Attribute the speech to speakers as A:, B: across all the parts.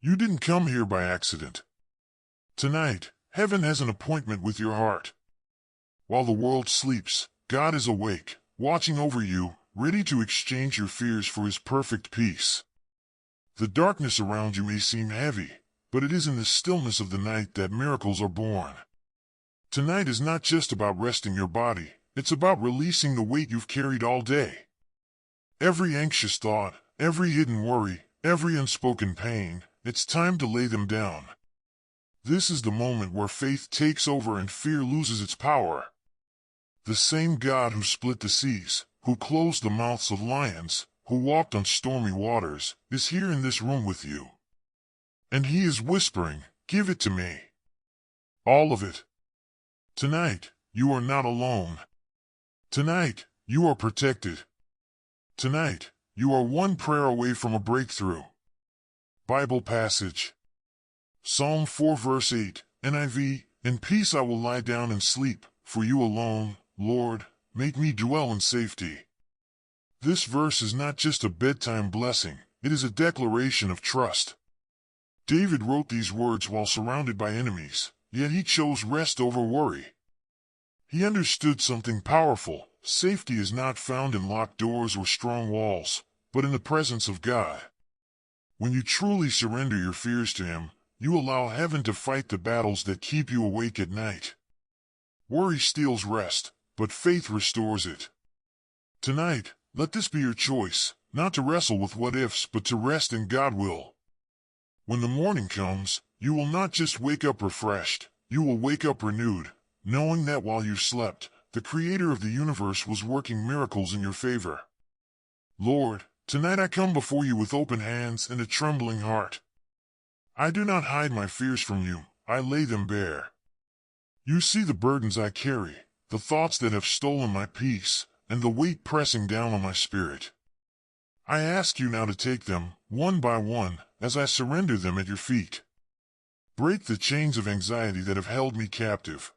A: You didn't come here by accident. Tonight, heaven has an appointment with your heart. While the world sleeps, God is awake, watching over you, ready to exchange your fears for His perfect peace. The darkness around you may seem heavy, but it is in the stillness of the night that miracles are born. Tonight is not just about resting your body, it's about releasing the weight you've carried all day. Every anxious thought, every hidden worry, every unspoken pain, it's time to lay them down. This is the moment where faith takes over and fear loses its power. The same God who split the seas, who closed the mouths of lions, who walked on stormy waters, is here in this room with you. And He is whispering, "Give it to me. All of it." Tonight, you are not alone. Tonight, you are protected. Tonight, you are one prayer away from a breakthrough. Bible passage. Psalm 4 verse 8, NIV, "In peace I will lie down and sleep, for you alone, Lord, make me dwell in safety." This verse is not just a bedtime blessing, it is a declaration of trust. David wrote these words while surrounded by enemies, yet he chose rest over worry. He understood something powerful. Safety is not found in locked doors or strong walls, but in the presence of God. When you truly surrender your fears to Him, you allow heaven to fight the battles that keep you awake at night. Worry steals rest, but faith restores it. Tonight, let this be your choice, not to wrestle with what-ifs but to rest in God's will. When the morning comes, you will not just wake up refreshed, you will wake up renewed, knowing that while you slept, the Creator of the universe was working miracles in your favor. Lord, tonight I come before you with open hands and a trembling heart. I do not hide my fears from you, I lay them bare. You see the burdens I carry, the thoughts that have stolen my peace, and the weight pressing down on my spirit. I ask you now to take them, one by one, as I surrender them at your feet. Break the chains of anxiety that have held me captive.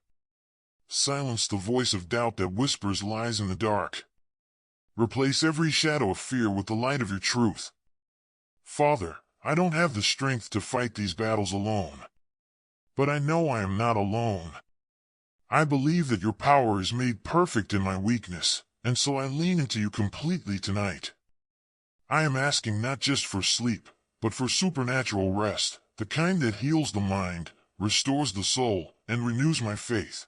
A: Silence the voice of doubt that whispers lies in the dark. Replace every shadow of fear with the light of your truth. Father, I don't have the strength to fight these battles alone. But I know I am not alone. I believe that your power is made perfect in my weakness, and so I lean into you completely tonight. I am asking not just for sleep, but for supernatural rest, the kind that heals the mind, restores the soul, and renews my faith.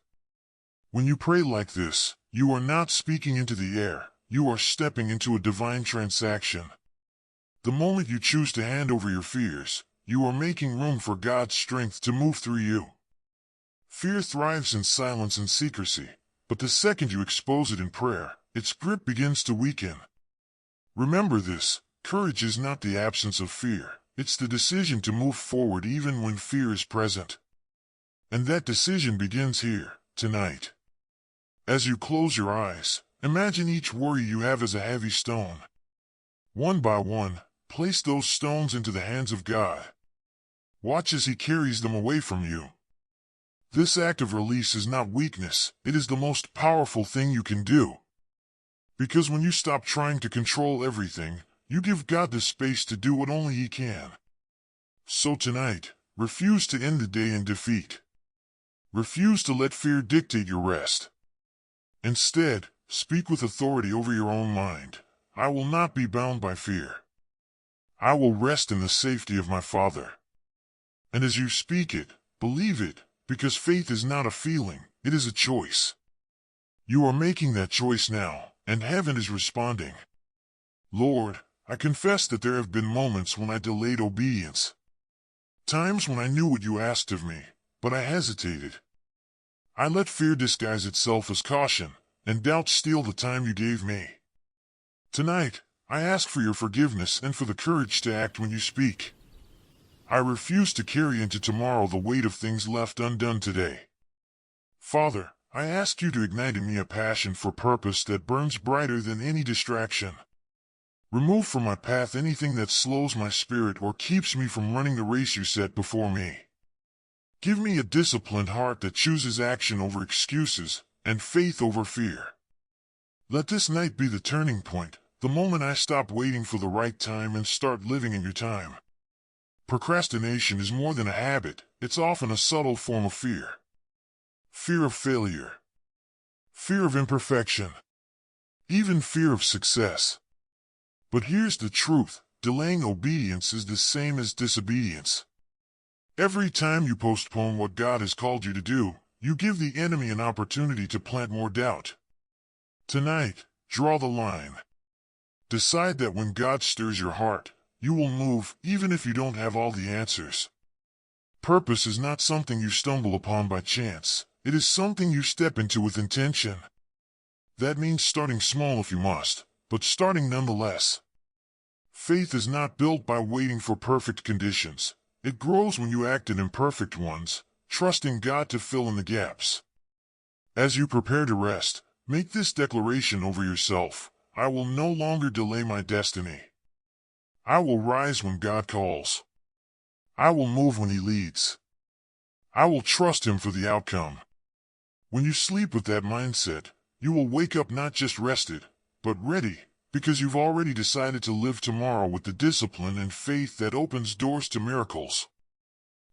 A: When you pray like this, you are not speaking into the air, you are stepping into a divine transaction. The moment you choose to hand over your fears, you are making room for God's strength to move through you. Fear thrives in silence and secrecy, but the second you expose it in prayer, its grip begins to weaken. Remember this, courage is not the absence of fear, it's the decision to move forward even when fear is present. And that decision begins here, tonight. As you close your eyes, imagine each worry you have as a heavy stone. One by one, place those stones into the hands of God. Watch as He carries them away from you. This act of release is not weakness, it is the most powerful thing you can do. Because when you stop trying to control everything, you give God the space to do what only He can. So tonight, refuse to end the day in defeat. Refuse to let fear dictate your rest. Instead, speak with authority over your own mind. I will not be bound by fear. I will rest in the safety of my Father. And as you speak it, believe it, because faith is not a feeling, it is a choice. You are making that choice now, and heaven is responding. Lord, I confess that there have been moments when I delayed obedience. Times when I knew what you asked of me, but I hesitated. I let fear disguise itself as caution, and doubt steal the time you gave me. Tonight, I ask for your forgiveness and for the courage to act when you speak. I refuse to carry into tomorrow the weight of things left undone today. Father, I ask you to ignite in me a passion for purpose that burns brighter than any distraction. Remove from my path anything that slows my spirit or keeps me from running the race you set before me. Give me a disciplined heart that chooses action over excuses, and faith over fear. Let this night be the turning point, the moment I stop waiting for the right time and start living in your time. Procrastination is more than a habit, it's often a subtle form of fear. Fear of failure. Fear of imperfection. Even fear of success. But here's the truth, delaying obedience is the same as disobedience. Every time you postpone what God has called you to do, you give the enemy an opportunity to plant more doubt. Tonight, draw the line. Decide that when God stirs your heart, you will move, even if you don't have all the answers. Purpose is not something you stumble upon by chance. It is something you step into with intention. That means starting small if you must, but starting nonetheless. Faith is not built by waiting for perfect conditions. It grows when you act in imperfect ones, trusting God to fill in the gaps. As you prepare to rest, make this declaration over yourself: I will no longer delay my destiny. I will rise when God calls. I will move when He leads. I will trust Him for the outcome. When you sleep with that mindset, you will wake up not just rested, but ready, because you've already decided to live tomorrow with the discipline and faith that opens doors to miracles.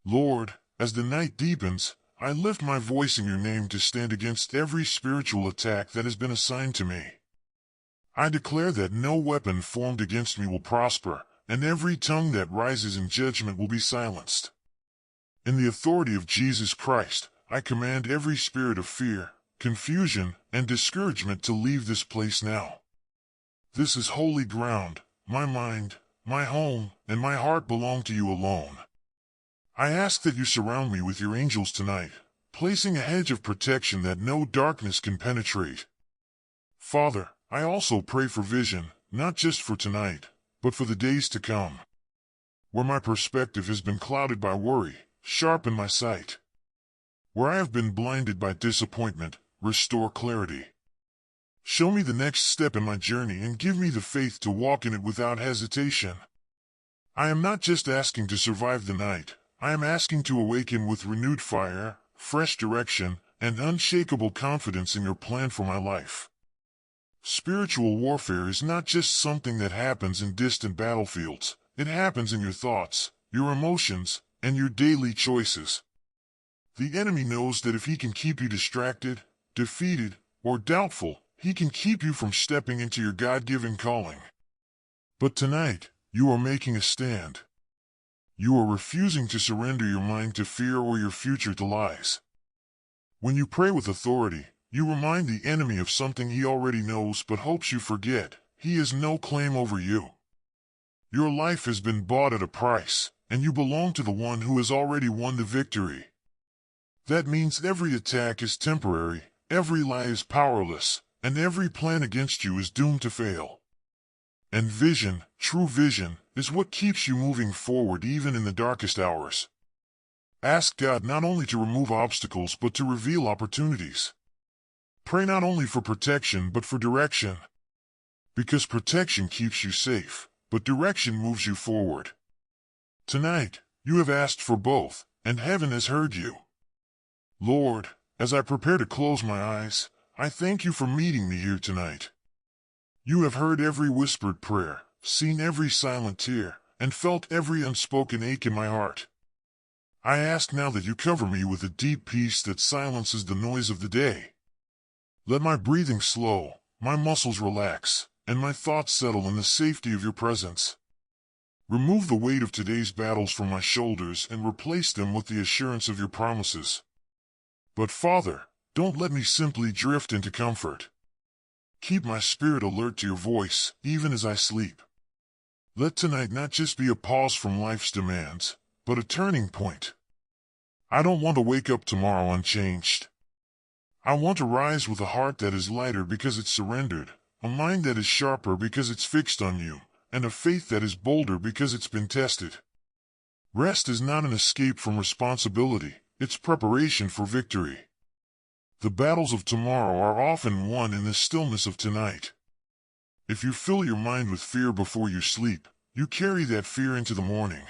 A: Lord, as the night deepens, I lift my voice in your name to stand against every spiritual attack that has been assigned to me. I declare that no weapon formed against me will prosper, and every tongue that rises in judgment will be silenced. In the authority of Jesus Christ, I command every spirit of fear, confusion, and discouragement to leave this place now. This is holy ground. My mind, my home, and my heart belong to you alone. I ask that you surround me with your angels tonight, placing a hedge of protection that no darkness can penetrate. Father, I also pray for vision, not just for tonight, but for the days to come. Where my perspective has been clouded by worry, sharpen my sight. Where I have been blinded by disappointment, restore clarity. Show me the next step in my journey and give me the faith to walk in it without hesitation. I am not just asking to survive the night, I am asking to awaken with renewed fire, fresh direction, and unshakable confidence in your plan for my life. Spiritual warfare is not just something that happens in distant battlefields. It happens in your thoughts, your emotions, and your daily choices. The enemy knows that if he can keep you distracted, defeated, or doubtful, he can keep you from stepping into your God-given calling. But tonight, you are making a stand. You are refusing to surrender your mind to fear or your future to lies. When you pray with authority, you remind the enemy of something he already knows but hopes you forget. He has no claim over you. Your life has been bought at a price, and you belong to the one who has already won the victory. That means every attack is temporary, every lie is powerless, and every plan against you is doomed to fail. And vision, true vision, is what keeps you moving forward even in the darkest hours. Ask God not only to remove obstacles but to reveal opportunities. Pray not only for protection but for direction. Because protection keeps you safe, but direction moves you forward. Tonight, you have asked for both, and heaven has heard you. Lord, as I prepare to close my eyes, I thank you for meeting me here tonight. You have heard every whispered prayer, seen every silent tear, and felt every unspoken ache in my heart. I ask now that you cover me with a deep peace that silences the noise of the day. Let my breathing slow, my muscles relax, and my thoughts settle in the safety of your presence. Remove the weight of today's battles from my shoulders and replace them with the assurance of your promises. But Father, don't let me simply drift into comfort. Keep my spirit alert to your voice, even as I sleep. Let tonight not just be a pause from life's demands, but a turning point. I don't want to wake up tomorrow unchanged. I want to rise with a heart that is lighter because it's surrendered, a mind that is sharper because it's fixed on you, and a faith that is bolder because it's been tested. Rest is not an escape from responsibility, it's preparation for victory. The battles of tomorrow are often won in the stillness of tonight. If you fill your mind with fear before you sleep, you carry that fear into the morning.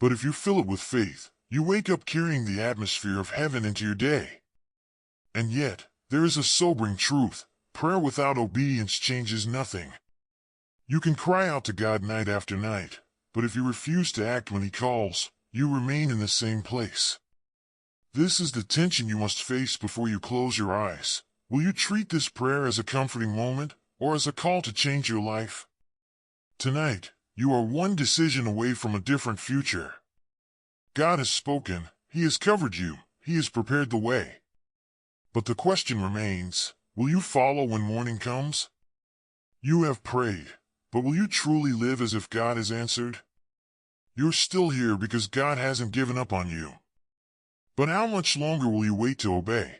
A: But if you fill it with faith, you wake up carrying the atmosphere of heaven into your day. And yet, there is a sobering truth: prayer without obedience changes nothing. You can cry out to God night after night, but if you refuse to act when He calls, you remain in the same place. This is the tension you must face before you close your eyes. Will you treat this prayer as a comforting moment, or as a call to change your life? Tonight, you are one decision away from a different future. God has spoken, He has covered you, He has prepared the way. But the question remains, will you follow when morning comes? You have prayed, but will you truly live as if God has answered? You're still here because God hasn't given up on you. But how much longer will you wait to obey?